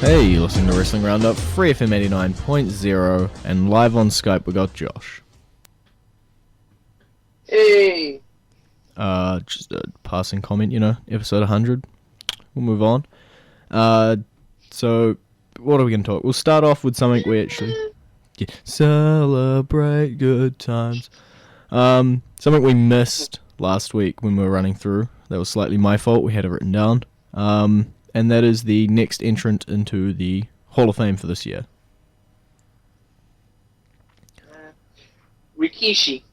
Hey, you're listening to Wrestling Roundup, FreeFM 89.0, and live on Skype we got Josh. Hey! Just a passing comment, episode 100. We'll move on. So, what are we going to talk? We'll start off with something we actually... celebrate good times. Something we missed last week when we were running through. That was slightly my fault, we had it written down. And that is the next entrant into the Hall of Fame for this year. Rikishi.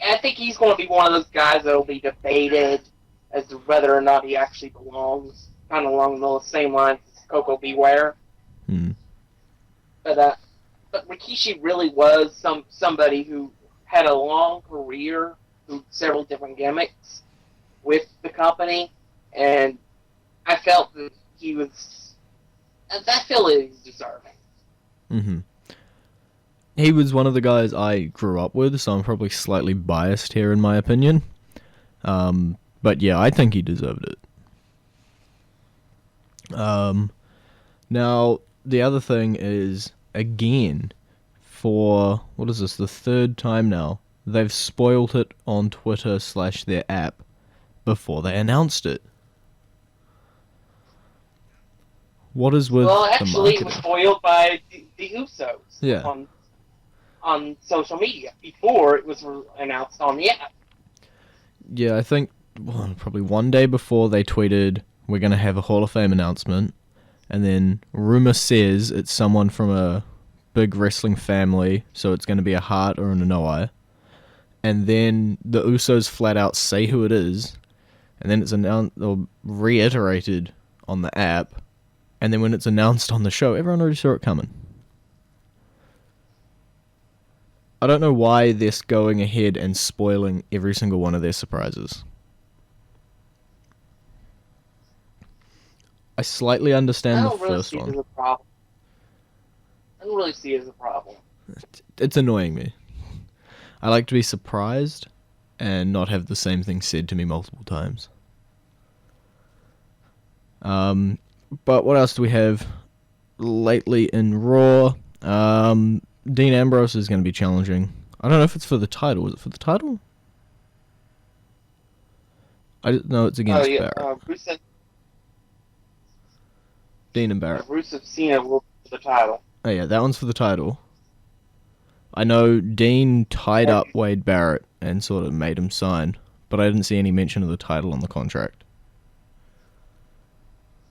I think he's going to be one of those guys that will be debated as to whether or not he actually belongs, kind of along the same lines as Coco Beware. But Rikishi really was somebody who had a long career through several different gimmicks with the company, and I felt that he was deserving. Mm-hmm. He was one of the guys I grew up with, so I'm probably slightly biased here in my opinion. But yeah, I think he deserved it. Now, the other thing is, again, for, what is this, the third time now, they've spoiled it on Twitter / their app before they announced it. What is with Well, the actually, marketing? it was spoiled by the Usos. Yeah. On social media before it was announced on the app. Yeah, I think probably one day before they tweeted, we're going to have a Hall of Fame announcement, and then rumor says it's someone from a big wrestling family, so it's going to be a Hart or an Anoa'i, and then the Usos flat out say who it is, and then it's announced or reiterated on the app, and then when it's announced on the show, everyone already saw it coming. I don't know why they're going ahead and spoiling every single one of their surprises. I slightly understand the first one. I don't really see it as a problem. It's annoying me. I like to be surprised and not have the same thing said to me multiple times. But what else do we have lately in Raw? Dean Ambrose is going to be challenging. I don't know if it's for the title. Is it for the title? I didn't know it's against Barrett. Dean and Barrett. Rusev Cena will for the title. Oh yeah, that one's for the title. I know Dean tied up Wade Barrett and sort of made him sign, but I didn't see any mention of the title on the contract.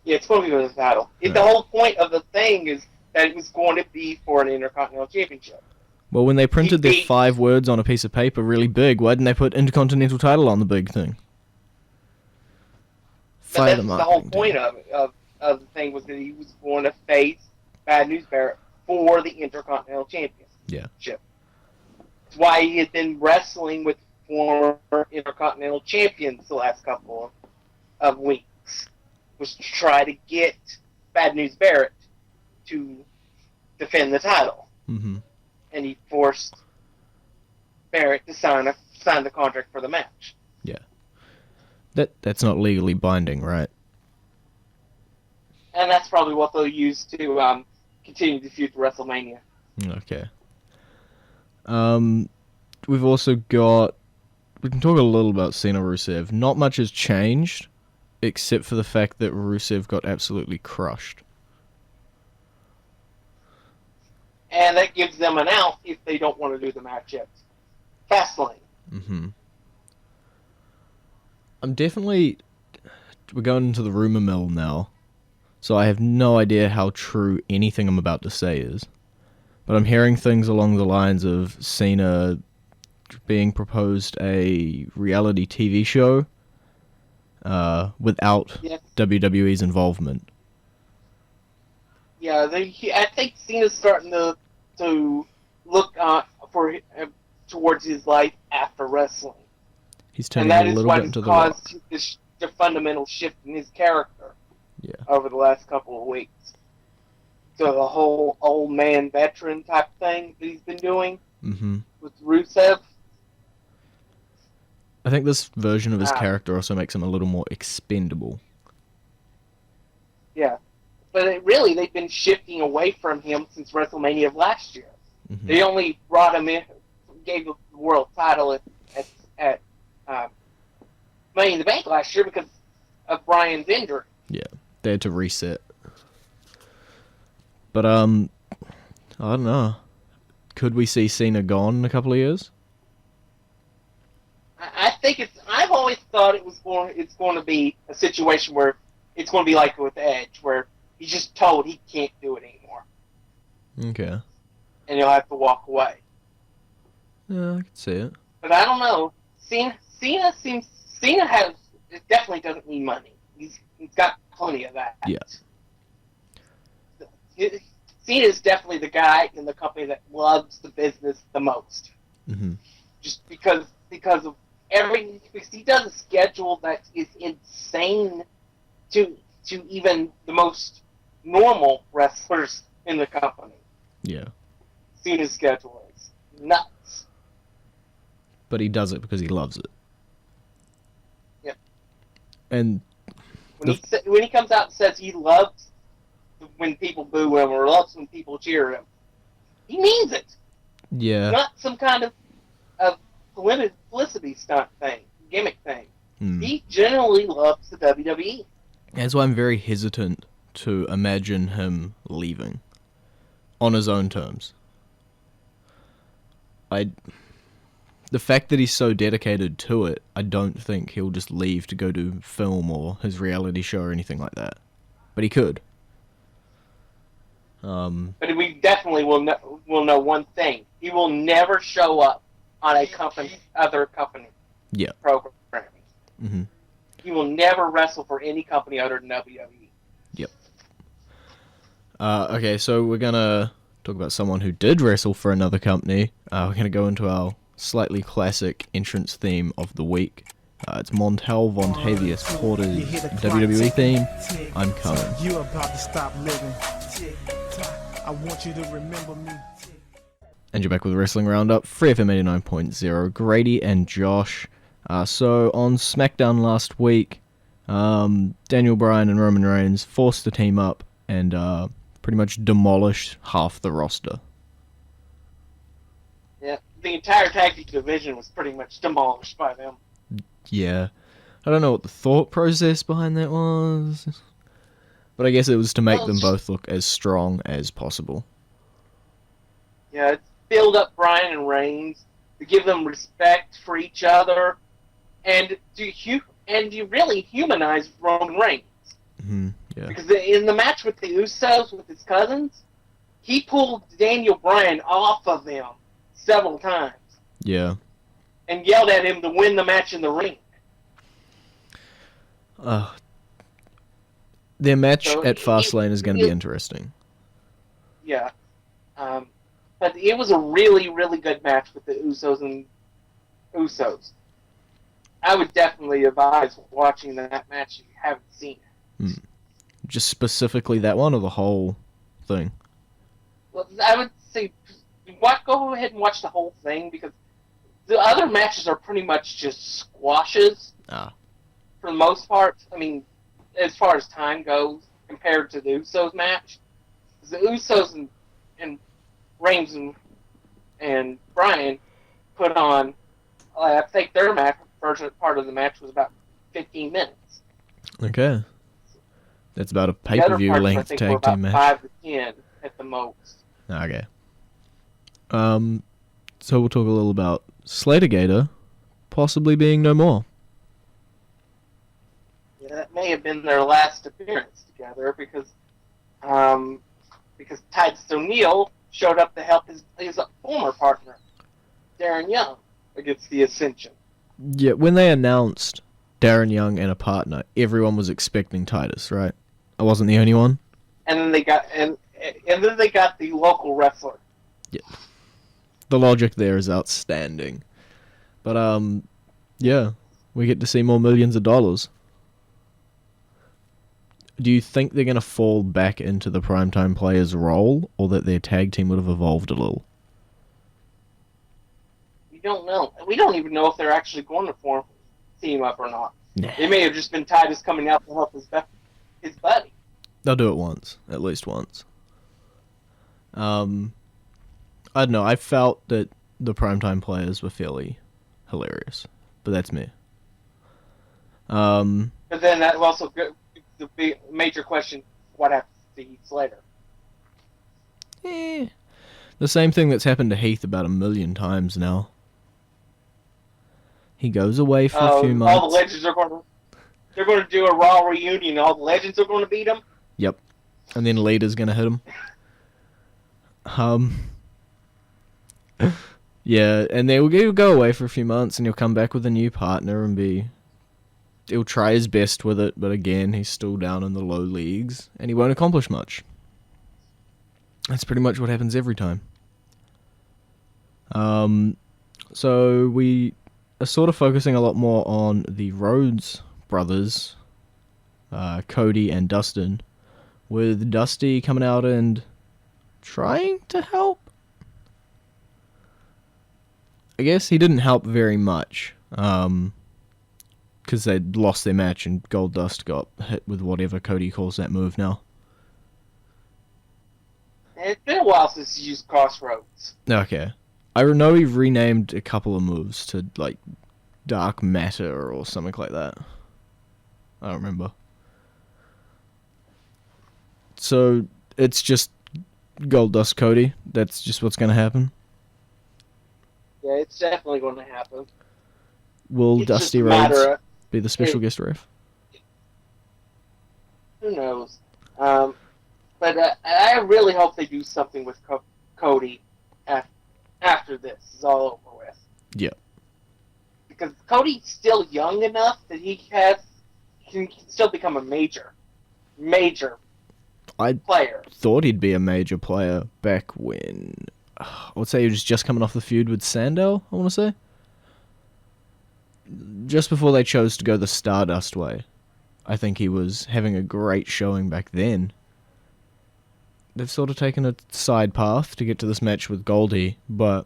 Yeah, it's going to be for the title. Right. The whole point of the thing is that it was going to be for an Intercontinental Championship. Well, when they printed their 5 words on a piece of paper really big, why didn't they put Intercontinental title on the big thing? But that's the whole point of the thing, was that he was going to face Bad News Barrett for the Intercontinental Championship. Yeah. That's why he had been wrestling with former Intercontinental Champions the last couple of weeks, was to try to get Bad News Barrett to defend the title. Mm-hmm. And he forced Barrett to sign the contract for the match. Yeah. That's not legally binding, right? And that's probably what they'll use to continue the feud for WrestleMania. Okay. We've also got... We can talk a little about Cena Rusev. Not much has changed, except for the fact that Rusev got absolutely crushed. And that gives them an out if they don't want to do the match yet. Fastlane. Mm-hmm. We're going into the rumor mill now, so I have no idea how true anything I'm about to say is. But I'm hearing things along the lines of Cena being proposed a reality TV show without WWE's involvement. Yeah, I think Cena's starting to look towards his life after wrestling. He's turning a little bit into the Rock. And that is what has caused the fundamental shift in his character over the last couple of weeks. So the whole old man veteran type thing that he's been doing with Rusev. I think this version of his character also makes him a little more expendable. Yeah. really, they've been shifting away from him since WrestleMania of last year. Mm-hmm. They only brought him in, gave the world title at Money in the Bank last year because of Bryan's injury. Yeah, they had to reset. But I don't know. Could we see Cena gone in a couple of years? I think I've always thought it's going to be a situation where it's going to be like with Edge, where he's just told he can't do it anymore. Okay. And he'll have to walk away. Yeah, I can see it. But I don't know. Cena it definitely doesn't need money. He's got plenty of that. Yeah. Cena is definitely the guy in the company that loves the business the most. Mm-hmm. Just because of everything. Because he does a schedule that is insane to even the most normal wrestlers in the company. Yeah. Cena's schedule is nuts. But he does it because he loves it. Yep. And when he comes out and says he loves when people boo him or loves when people cheer him, he means it. yeah. Not some kind of publicity stunt thing, gimmick thing. He generally loves the WWE. That's why I'm very hesitant to imagine him leaving on his own terms. The fact that he's so dedicated to it, I don't think he'll just leave to go do film or his reality show or anything like that. But he could. But we definitely will know one thing: he will never show up on other company programming. Mm-hmm. He will never wrestle for any company other than WWE. Yep. Okay, so we're gonna talk about someone who did wrestle for another company. We're gonna go into our slightly classic entrance theme of the week. It's Montel Vontavious Porter's WWE theme, I'm Coming. You're about to stop living. I want you to remember me. And you're back with Wrestling Roundup, FreeFM 89.0, Grady and Josh. So on SmackDown last week, Daniel Bryan and Roman Reigns forced the team up and pretty much demolished half the roster. Yeah, the entire tag team division was pretty much demolished by them. Yeah. I don't know what the thought process behind that was. But I guess it was to make them both look as strong as possible. Yeah, it's build up Bryan and Reigns, to give them respect for each other, and you really humanize Roman Reigns. Mm-hmm. Yeah. Because in the match with the Usos, with his cousins, he pulled Daniel Bryan off of them several times. Yeah. And yelled at him to win the match in the ring. Their match at Fastlane is going to be interesting. Yeah. But it was a really, really good match with the Usos. I would definitely advise watching that match if you haven't seen it. Just specifically that one or the whole thing? Well, I would say go ahead and watch the whole thing because the other matches are pretty much just squashes for the most part. I mean, as far as time goes, compared to the Usos match. The Usos and Reigns and Bryan put on, I think their match, first part of the match was about 15 minutes. Okay. That's about a pay-per-view length tag team match. 5 to 10 at the most. Okay. So we'll talk a little about Slatergator possibly being no more. Yeah, that may have been their last appearance together because Titus O'Neil showed up to help his former partner, Darren Young, against the Ascension. Yeah, when they announced Darren Young and a partner, everyone was expecting Titus, right? I wasn't the only one. And then they got the local wrestler. Yeah. The logic there is outstanding. But yeah, we get to see more millions of dollars. Do you think they're going to fall back into the primetime players role, or that their tag team would have evolved a little? We don't know. We don't even know if they're actually going to team up or not. Nah. It may have just been Titus coming out to help his buddy. They'll do it once, at least once. I don't know. I felt that the primetime players were fairly hilarious, but that's me. But then that also the big major question: what happens to Heath Slater? The same thing that's happened to Heath about 1,000,000 times now. He goes away for a few months. All the legends are they're going to do a Raw reunion. All the legends are going to beat him. Yep. And then Lita's going to hit him. Yeah, and he'll go away for a few months and he'll come back with a new partner and he'll try his best with it, but again, he's still down in the low leagues and he won't accomplish much. That's pretty much what happens every time. So we are sort of focusing a lot more on the Rhodes brothers, Cody and Dustin, with Dusty coming out and trying to help. I guess he didn't help very much, because they'd lost their match and Goldust got hit with whatever Cody calls that move now. It's been a while since he used Crossroads. Okay. I know he renamed a couple of moves to, like, Dark Matter or something like that. I don't remember. So, it's just Goldust Cody. That's just what's going to happen. Yeah, it's definitely going to happen. Will It's Dusty just a matter Rhodes of- be the special guest ref? Who knows? But I really hope they do something with Cody after this is all over with. Yeah. Because Cody's still young enough that he can still become a major I player. thought he'd be a major player back when... I would say he was just coming off the feud with Sandel, I want to say. Just before they chose to go the Stardust way. I think he was having a great showing back then. They've sort of taken a side path to get to this match with Goldie, but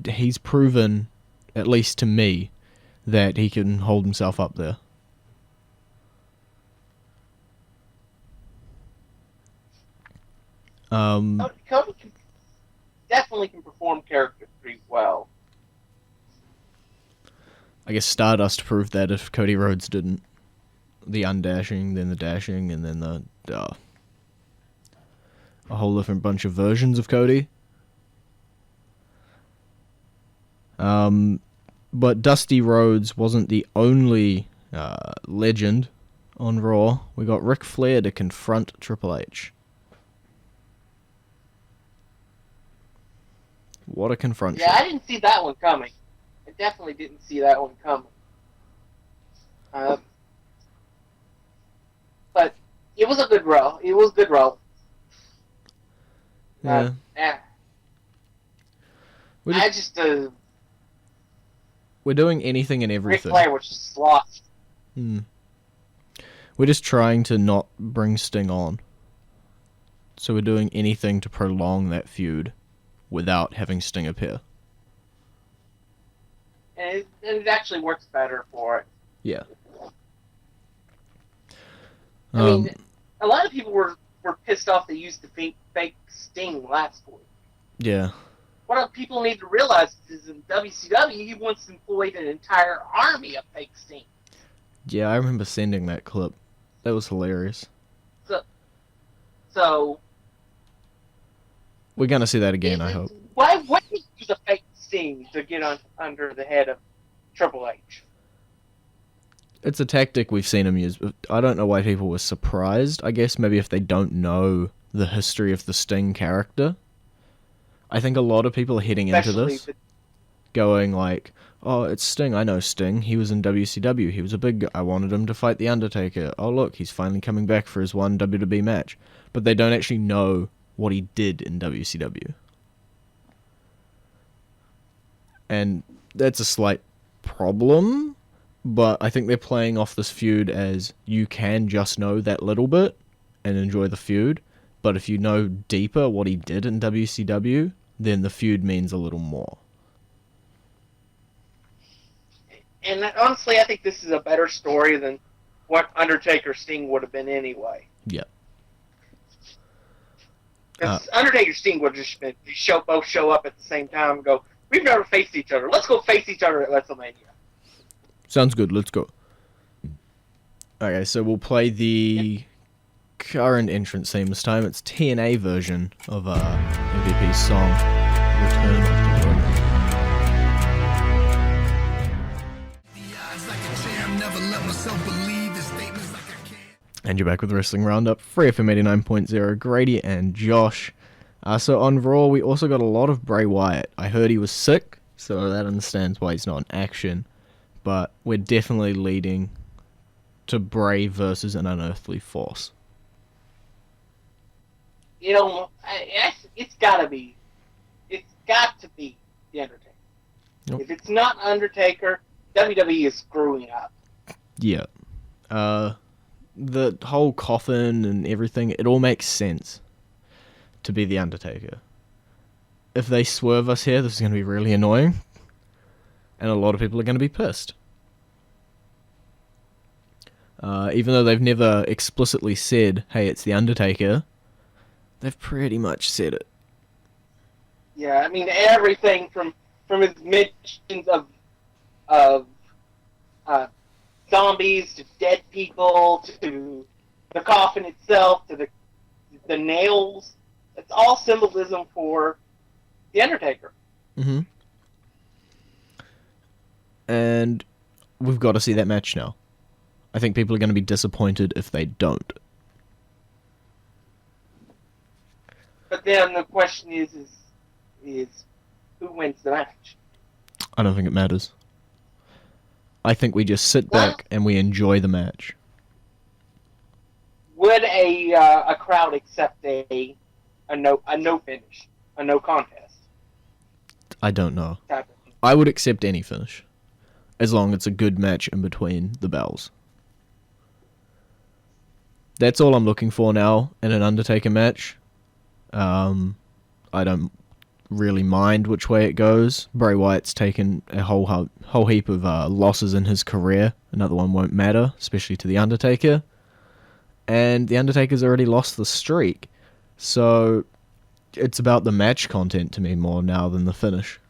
he's proven, at least to me, that he can hold himself up there. Cody definitely can perform character pretty well. I guess Stardust proved that if Cody Rhodes didn't. The undashing, then the dashing, and then a whole different bunch of versions of Cody. But Dusty Rhodes wasn't the only legend on Raw. We got Ric Flair to confront Triple H. What a confront! Yeah, I didn't see that one coming. I definitely didn't see that one coming. But it was a good row. It was a good row. Yeah. We're doing anything and Ric everything. Flair was just lost. We're just trying to not bring Sting on. So we're doing anything to prolong that feud without having Sting appear. And it actually works better for it. Yeah. I mean, a lot of people were pissed off they used the fake Sting last week. Yeah. What people need to realize is in WCW, he once employed an entire army of fake Sting. Yeah, I remember sending that clip. That was hilarious. So we're gonna see that again, I hope. Why wouldn't he use a fake Sting to get under the head of Triple H? It's a tactic we've seen him use. But I don't know why people were surprised. I guess maybe if they don't know the history of the Sting character. I think a lot of people are heading into this going like, oh, it's Sting. I know Sting. He was in WCW. He was a big guy. I wanted him to fight The Undertaker. Oh, look, he's finally coming back for his one WWE match. But they don't actually know what he did in WCW. And that's a slight problem, but I think they're playing off this feud as you can just know that little bit and enjoy the feud, but if you know deeper what he did in WCW, then the feud means a little more. And honestly, I think this is a better story than what Undertaker Sting would have been anyway. Yeah. Because Undertaker's team would just both show up at the same time and go, we've never faced each other. Let's go face each other at WrestleMania. Sounds good. Let's go. Okay, so we'll play the current entrance theme this time. It's TNA version of MVP's song, Return of the Roman. And you're back with Wrestling Roundup, FreeFM 89.0, Grady and Josh. So on Raw, we also got a lot of Bray Wyatt. I heard he was sick, so that understands why he's not in action. But we're definitely leading to Bray versus an unearthly force. You know, it's got to be The Undertaker. Yep. If it's not Undertaker, WWE is screwing up. Yeah. The whole coffin and everything, it all makes sense to be The Undertaker. If they swerve us here, this is going to be really annoying. And a lot of people are going to be pissed. Even though they've never explicitly said, hey, it's The Undertaker, they've pretty much said it. Yeah, I mean, everything from his mentions of zombies to dead people to the coffin itself to the nails. It's all symbolism for The Undertaker. Mm-hmm. And we've got to see that match now. I think people are going to be disappointed if they don't. But then the question is who wins the match? I don't think it matters. I think we just sit back and we enjoy the match. Would a crowd accept a no finish, a no contest? I don't know. Type of thing? I would accept any finish, as long as it's a good match in between the bells. That's all I'm looking for now in an Undertaker match. I don't really mind which way it goes. Bray Wyatt's taken a whole heap of losses in his career. Another one won't matter, especially to The Undertaker. And The Undertaker's already lost the streak. So it's about the match content to me more now than the finish.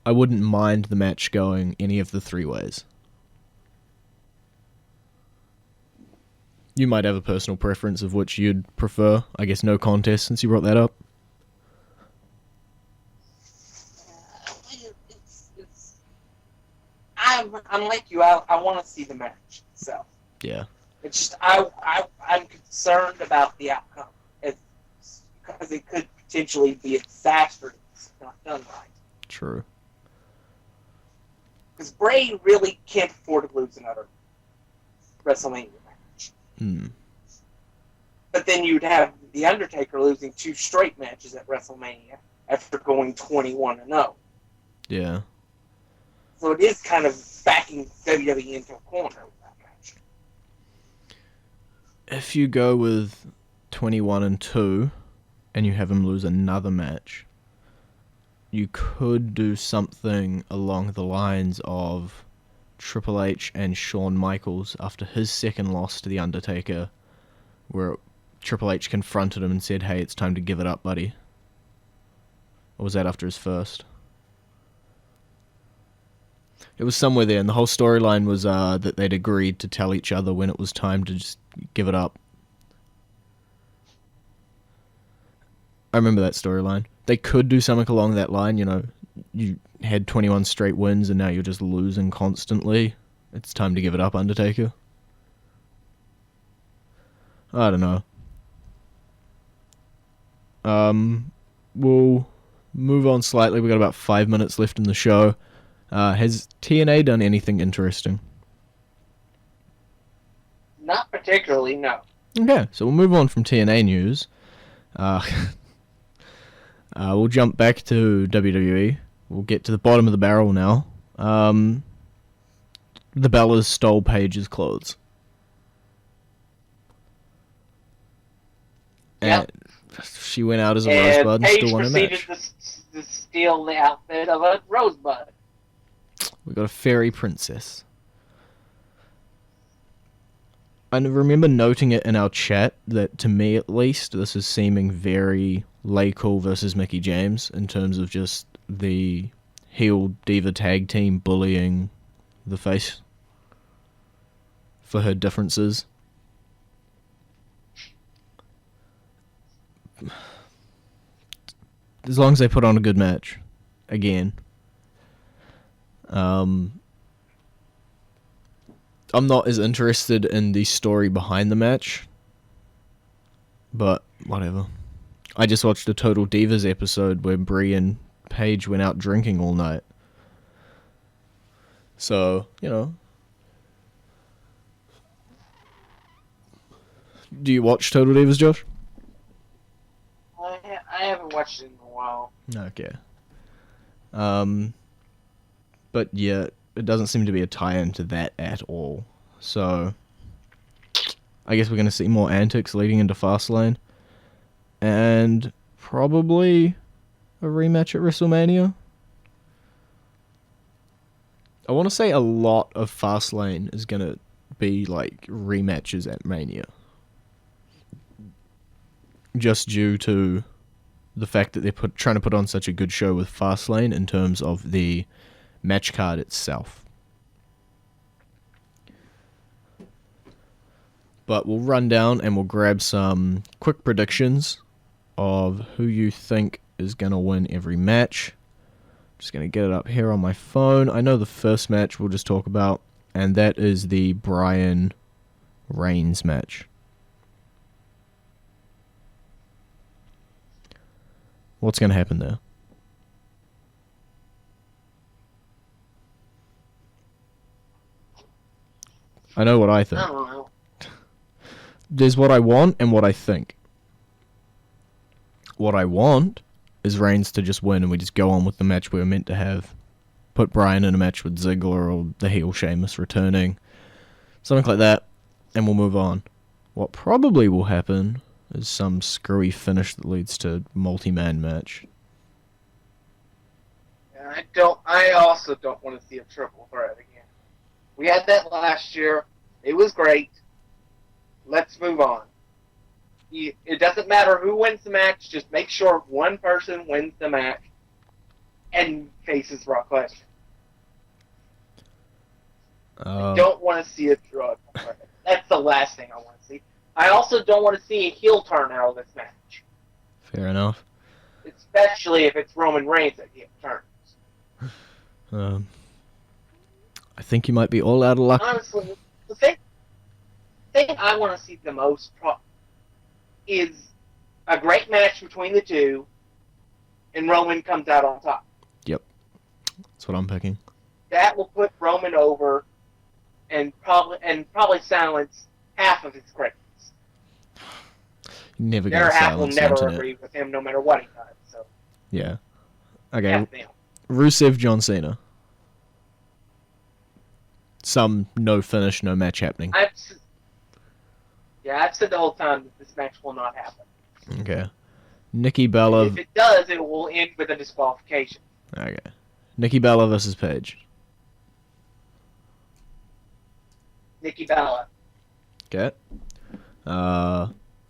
I wouldn't mind the match going any of the three ways. You might have a personal preference of which you'd prefer. I guess no contest, since you brought that up. I'm like you. I want to see the match itself. Yeah. It's just I'm concerned about the outcome, because it could potentially be a disaster if it's not done right. True. Because Bray really can't afford to lose another WrestleMania match. But then you'd have The Undertaker losing 2 straight matches at WrestleMania after going 21-0. Yeah. So it is kind of backing WWE into a corner with that match. If you go with 21-2 and you have him lose another match, you could do something along the lines of Triple H and Shawn Michaels after his second loss to The Undertaker, where Triple H confronted him and said, hey, it's time to give it up, buddy. Or was that after his first? It was somewhere there, and the whole storyline was that they'd agreed to tell each other when it was time to just give it up. I remember that storyline. They could do something along that line, you know, you had 21 straight wins and now you're just losing constantly. It's time to give it up, Undertaker. I don't know. We'll move on slightly. We've got about 5 minutes left in the show. Has TNA done anything interesting? Not particularly, no. Okay, so we'll move on from TNA news. We'll jump back to WWE. We'll get to the bottom of the barrel now. The Bellas stole Paige's clothes. Yep. And she went out as a rosebud and Paige still won a match. proceeded to steal the outfit of a rosebud. We got a fairy princess. I remember noting it in our chat that, to me at least, this is seeming very Lay Cool versus Mickey James in terms of just the heel diva tag team bullying the face for her differences. As long as they put on a good match. Again. I'm not as interested in the story behind the match. But, whatever. I just watched a Total Divas episode where Brie and Paige went out drinking all night. So, you know. Do you watch Total Divas, Josh? I haven't watched it in a while. Okay. But yeah, it doesn't seem to be a tie-in to that at all. So, I guess we're going to see more antics leading into Fastlane. And probably a rematch at WrestleMania. I want to say a lot of Fastlane is going to be like rematches at Mania. Just due to the fact that they're trying to put on such a good show with Fastlane in terms of the match card itself. But we'll run down and we'll grab some quick predictions of who you think is going to win every match. Just going to get it up here on my phone. I know the first match we'll just talk about, and that is the Bryan Reigns match. What's going to happen there? I know what I think. I don't know. There's what I want and what I think. What I want is Reigns to just win and we just go on with the match we were meant to have. Put Bryan in a match with Ziggler or the heel Sheamus returning. Something like that. And we'll move on. What probably will happen is some screwy finish that leads to multi-man match. I also don't want to see a triple threat again. We had that last year. It was great. Let's move on. It doesn't matter who wins the match. Just make sure one person wins the match and faces Brock Lesnar. I don't want to see a drug. That's the last thing I want to see. I also don't want to see a heel turn out of this match. Fair enough. Especially if it's Roman Reigns that heel turns. I think you might be all out of luck. Honestly, the thing I want to see the most is a great match between the two, and Roman comes out on top. Yep. That's what I'm picking. That will put Roman over and probably silence half of his critics. Never Their gonna half will silence the never internet. agree with him no matter what he does. So Yeah. Okay. F them. Rusev, John Cena. Some no finish, no match happening. I've said the whole time that this match will not happen. Okay. Nikki Bella. If it does, it will end with a disqualification. Okay. Nikki Bella versus Paige. Nikki Bella. Okay.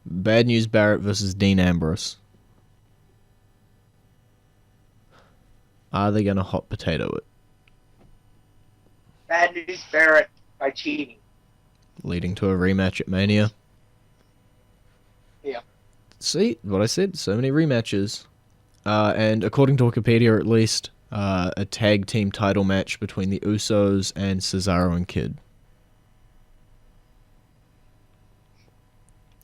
Bad News Barrett versus Dean Ambrose. Are they gonna hot potato it? Bad News Barrett by cheating. Leading to a rematch at Mania. Yeah. See, what I said, so many rematches. And according to Wikipedia at least, a tag team title match between the Usos and Cesaro and Kid.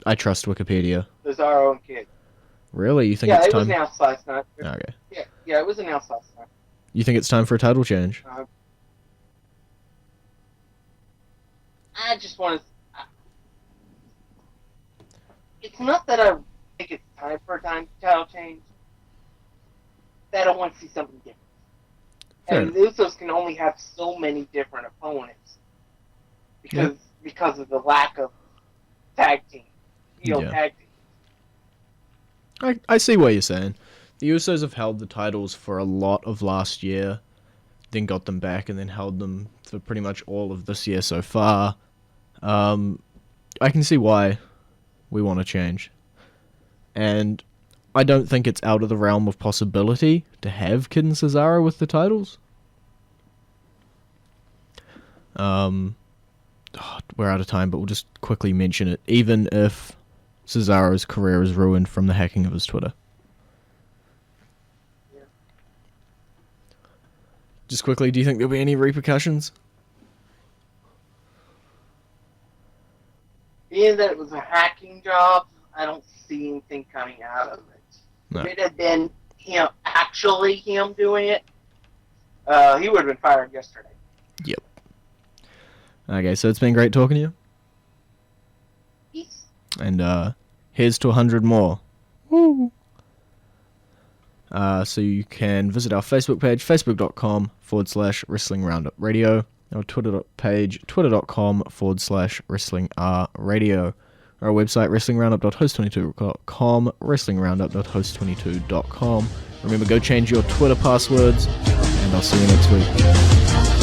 I trust Wikipedia. Cesaro and Kid. Really? You think Yeah, it's it time? was announced last night. Okay. Yeah, it was announced last night. You think it's time for a title change? I just want to... It's not that I think it's time for a title change. That I want to see something different. Fair And the Usos can only have so many different opponents because of the lack of tag team. Tag team. I see what you're saying. The Usos have held the titles for a lot of last year, then got them back, and then held them for pretty much all of this year so far. I can see why we want to change. And I don't think it's out of the realm of possibility to have Kid and Cesaro with the titles. We're out of time, but we'll just quickly mention it. Even if Cesaro's career is ruined from the hacking of his Twitter. Yeah. Just quickly, do you think there'll be any repercussions? Being that it was a hacking job, I don't see anything coming out of it. No. If it had been him doing it, he would have been fired yesterday. Yep. Okay, so it's been great talking to you. Peace. And here's to 100 more. Woo! So you can visit our Facebook page, facebook.com/Wrestling Roundup Radio. Our Twitter page, twitter.com/Wrestling Radio. Our website, wrestlingroundup.host22.com, wrestlingroundup.host22.com. Remember, go change your Twitter passwords, and I'll see you next week.